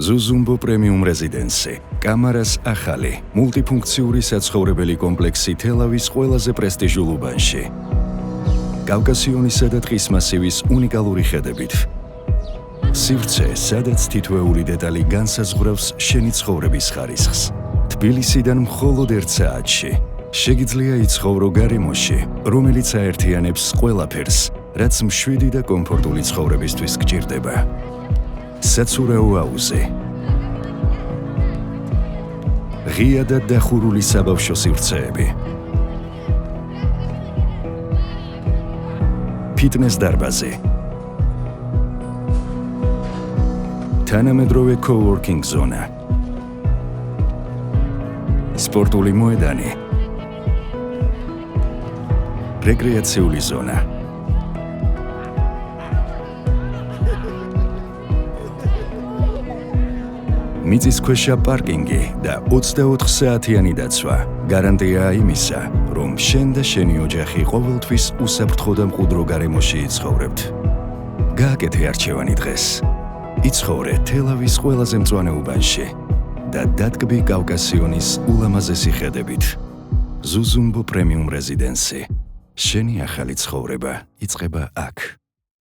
ზუზუმბო პრემიუმ რეზიდენსი, კამარას ახალი, მულტიფუნქციური საცხოვრებელი კომპლექსი თელავის ყველაზე პრესტიჟულ უბანში. კავკასიონისა და ტყის მასივის უნიკალური ხედებით. სივრცე, სადაც თითოეული დეტალი განსაზღვრავს შენი ცხოვრების ხარისხს. თბილისიდან მხოლოდ 1 საათში. შეგიძლია იცხოვრო გარემოში, რომელიც აერთიანებს ყველაფერს, რაც მშვიდი და კომფორტული ცხოვრებისთვის გჭირდება. საცურაო აუზი. ღია და დახურული საბავშვო სივრცეები. ფიტნეს დარბაზი. თანამედროვე coworking ზონა. სპორტული მოედანი. რეკრეაციული ზონა. მიწისქვეშა პარკინგი და 24 საათიანი დაცვა. გარანტიაა იმისა, რომ შენ და შენი ოჯახი ყოველთვის უსაფრთხო და მყუდრო გარემოში იცხოვრებთ. გააკეთე არჩევანი დღეს. იცხოვრე თელავის ყველაზე მწვანე უბანში და დატკბი კავკასიონის ულამაზესი ხედებით. ზუზუმბო პრემიუმ რეზიდენსი. შენი ახალი ცხოვრება იწყება აქ.